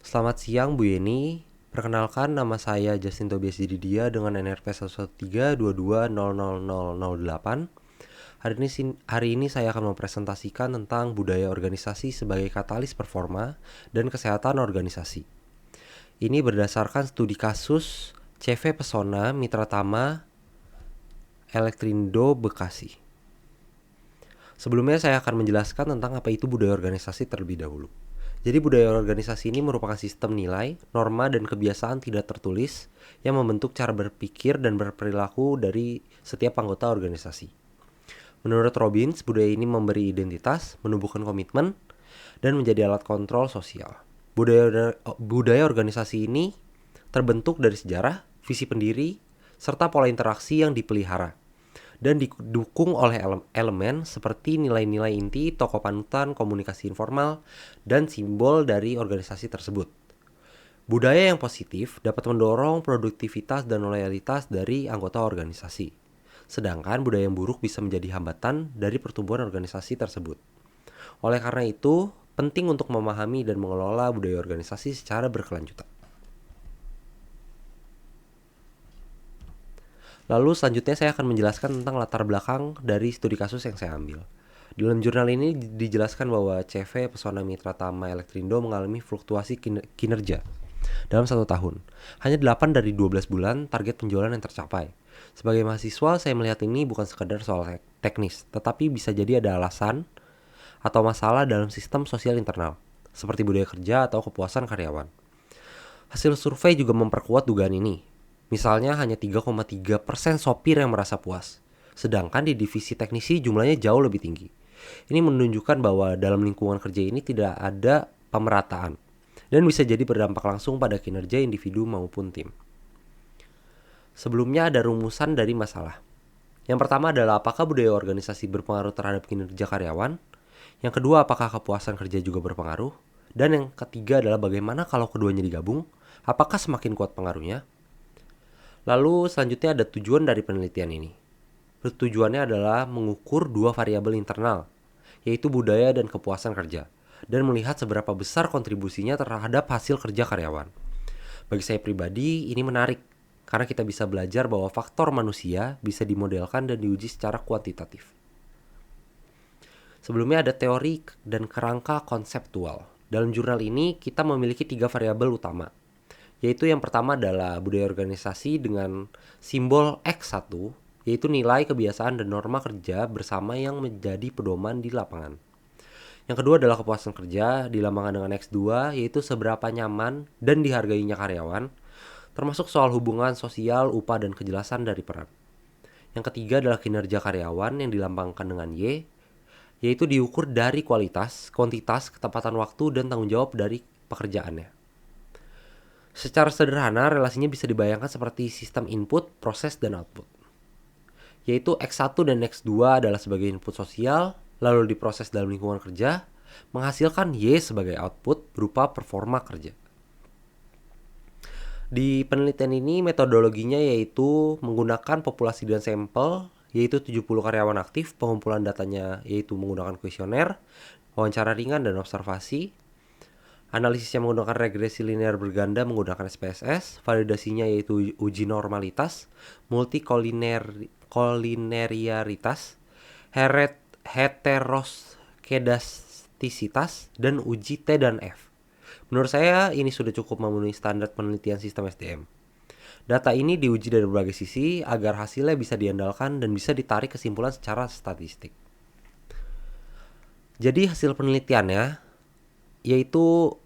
Selamat siang Bu Yeni, perkenalkan nama saya Justin Tobias Dididia dengan NRP 11322000008. Hari ini saya akan mempresentasikan tentang budaya organisasi sebagai katalis performa dan kesehatan organisasi. Ini berdasarkan studi kasus CV Pesona Mitra Tama Elektrindo Bekasi. Sebelumnya saya akan menjelaskan tentang apa itu budaya organisasi terlebih dahulu. Jadi budaya organisasi ini merupakan sistem nilai, norma, dan kebiasaan tidak tertulis yang membentuk cara berpikir dan berperilaku dari setiap anggota organisasi. Menurut Robbins, budaya ini memberi identitas, menumbuhkan komitmen, dan menjadi alat kontrol sosial. Budaya organisasi ini terbentuk dari sejarah, visi pendiri, serta pola interaksi yang dipelihara dan didukung oleh elemen seperti nilai-nilai inti, tokoh panutan, komunikasi informal, dan simbol dari organisasi tersebut. Budaya yang positif dapat mendorong produktivitas dan loyalitas dari anggota organisasi. Sedangkan budaya yang buruk bisa menjadi hambatan dari pertumbuhan organisasi tersebut. Oleh karena itu, penting untuk memahami dan mengelola budaya organisasi secara berkelanjutan. Lalu selanjutnya saya akan menjelaskan tentang latar belakang dari studi kasus yang saya ambil. Dalam jurnal ini dijelaskan bahwa CV Pesona Mitra Tama Elektrindo mengalami fluktuasi kinerja dalam 1 tahun. Hanya 8 dari 12 bulan target penjualan yang tercapai. Sebagai mahasiswa, saya melihat ini bukan sekadar soal teknis, tetapi bisa jadi ada alasan atau masalah dalam sistem sosial internal, seperti budaya kerja atau kepuasan karyawan. Hasil survei juga memperkuat dugaan ini. Misalnya hanya 3,3% sopir yang merasa puas, sedangkan di divisi teknisi jumlahnya jauh lebih tinggi. Ini menunjukkan bahwa dalam lingkungan kerja ini tidak ada pemerataan dan bisa jadi berdampak langsung pada kinerja individu maupun tim. Sebelumnya ada rumusan dari masalah. Yang pertama adalah apakah budaya organisasi berpengaruh terhadap kinerja karyawan? Yang kedua, apakah kepuasan kerja juga berpengaruh? Dan yang ketiga adalah bagaimana kalau keduanya digabung? Apakah semakin kuat pengaruhnya? Lalu selanjutnya ada tujuan dari penelitian ini. Tujuannya adalah mengukur 2 variabel internal, yaitu budaya dan kepuasan kerja, dan melihat seberapa besar kontribusinya terhadap hasil kerja karyawan. Bagi saya pribadi, ini menarik, karena kita bisa belajar bahwa faktor manusia bisa dimodelkan dan diuji secara kuantitatif. Sebelumnya ada teori dan kerangka konseptual. Dalam jurnal ini, kita memiliki 3 variabel utama, yaitu yang pertama adalah budaya organisasi dengan simbol X1, yaitu nilai, kebiasaan, dan norma kerja bersama yang menjadi pedoman di lapangan. Yang kedua adalah kepuasan kerja, dilambangkan dengan X2, yaitu seberapa nyaman dan dihargainya karyawan, termasuk soal hubungan sosial, upah, dan kejelasan dari peran. Yang ketiga adalah kinerja karyawan yang dilambangkan dengan Y, yaitu diukur dari kualitas, kuantitas, ketepatan waktu, dan tanggung jawab dari pekerjaannya. Secara sederhana, relasinya bisa dibayangkan seperti sistem input, proses, dan output. Yaitu X1 dan X2 adalah sebagai input sosial, lalu diproses dalam lingkungan kerja, menghasilkan Y sebagai output berupa performa kerja. Di penelitian ini metodologinya yaitu menggunakan populasi dan sampel, yaitu 70 karyawan aktif, pengumpulan datanya yaitu menggunakan kuesioner, wawancara ringan, dan observasi. Analisisnya menggunakan regresi linear berganda menggunakan SPSS, validasinya yaitu uji normalitas, multikolinearitas, heteroskedastisitas, dan uji T dan F. Menurut saya ini sudah cukup memenuhi standar penelitian sistem SDM. Data ini diuji dari berbagai sisi agar hasilnya bisa diandalkan dan bisa ditarik kesimpulan secara statistik. Jadi hasil penelitiannya yaitu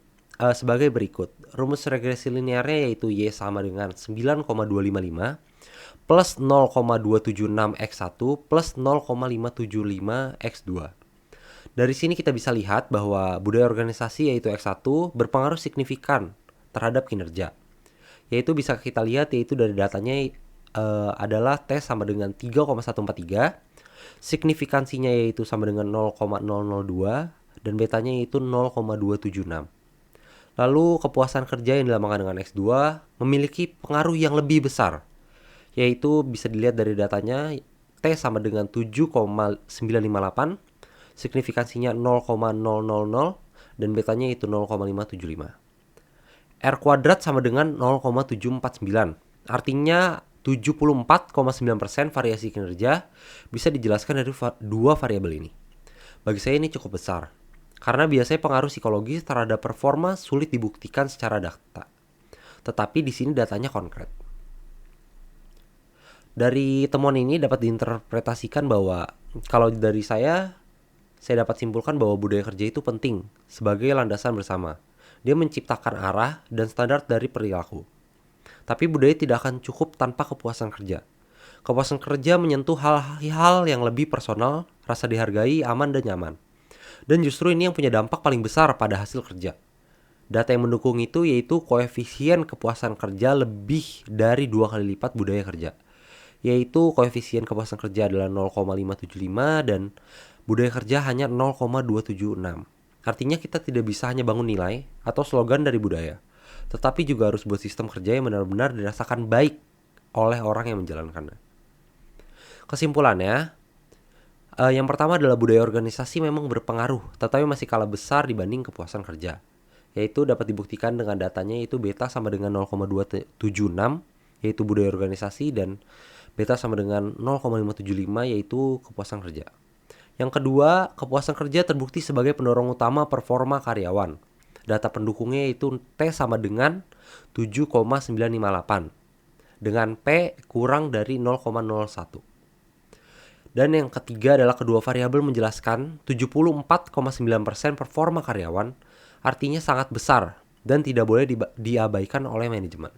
sebagai berikut. Rumus regresi linearnya yaitu Y sama dengan 9,255 plus 0,276 X1 plus 0,575 X2. Dari sini kita bisa lihat bahwa budaya organisasi yaitu X1 berpengaruh signifikan terhadap kinerja. Yaitu bisa kita lihat yaitu dari datanya adalah T sama dengan 3,143, signifikansinya yaitu sama dengan 0,002, dan betanya yaitu 0,276. Lalu kepuasan kerja yang dilambangkan dengan X2 memiliki pengaruh yang lebih besar, yaitu bisa dilihat dari datanya T sama dengan 7,958, signifikansinya 0,000, dan betanya itu 0,575. R kuadrat sama dengan 0,749. Artinya 74,9% variasi kinerja bisa dijelaskan dari dua variabel ini. Bagi saya ini cukup besar, karena biasanya pengaruh psikologis terhadap performa sulit dibuktikan secara data. Tetapi di sini datanya konkret. Dari temuan ini dapat diinterpretasikan bahwa kalau dari saya dapat simpulkan bahwa budaya kerja itu penting sebagai landasan bersama. Dia menciptakan arah dan standar dari perilaku. Tapi budaya tidak akan cukup tanpa kepuasan kerja. Kepuasan kerja menyentuh hal-hal yang lebih personal, rasa dihargai, aman, dan nyaman. Dan justru ini yang punya dampak paling besar pada hasil kerja. Data yang mendukung itu yaitu koefisien kepuasan kerja lebih dari 2 kali lipat budaya kerja. Yaitu koefisien kepuasan kerja adalah 0,575 dan budaya kerja hanya 0,276. Artinya kita tidak bisa hanya bangun nilai atau slogan dari budaya, tetapi juga harus buat sistem kerja yang benar-benar dirasakan baik oleh orang yang menjalankannya. Kesimpulannya, yang pertama adalah budaya organisasi memang berpengaruh, tetapi masih kalah besar dibanding kepuasan kerja. Yaitu dapat dibuktikan dengan datanya yaitu beta sama dengan 0,276, yaitu budaya organisasi, dan beta sama dengan 0,575 yaitu kepuasan kerja. Yang kedua, kepuasan kerja terbukti sebagai pendorong utama performa karyawan. Data pendukungnya yaitu T sama dengan 7,958 dengan P kurang dari 0,01. Dan yang ketiga adalah kedua variabel menjelaskan 74,9% performa karyawan artinya sangat besar dan tidak boleh diabaikan oleh manajemen.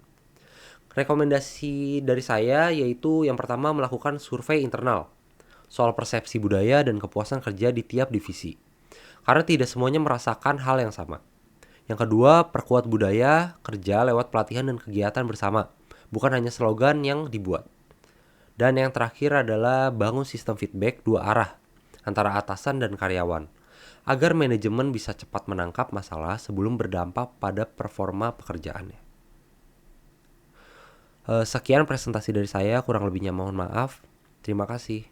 Rekomendasi dari saya yaitu yang pertama melakukan survei internal soal persepsi budaya dan kepuasan kerja di tiap divisi. Karena tidak semuanya merasakan hal yang sama. Yang kedua, perkuat budaya kerja lewat pelatihan dan kegiatan bersama, bukan hanya slogan yang dibuat. Dan yang terakhir adalah bangun sistem feedback dua arah antara atasan dan karyawan, agar manajemen bisa cepat menangkap masalah sebelum berdampak pada performa pekerjaannya. Sekian presentasi dari saya, kurang lebihnya mohon maaf. Terima kasih.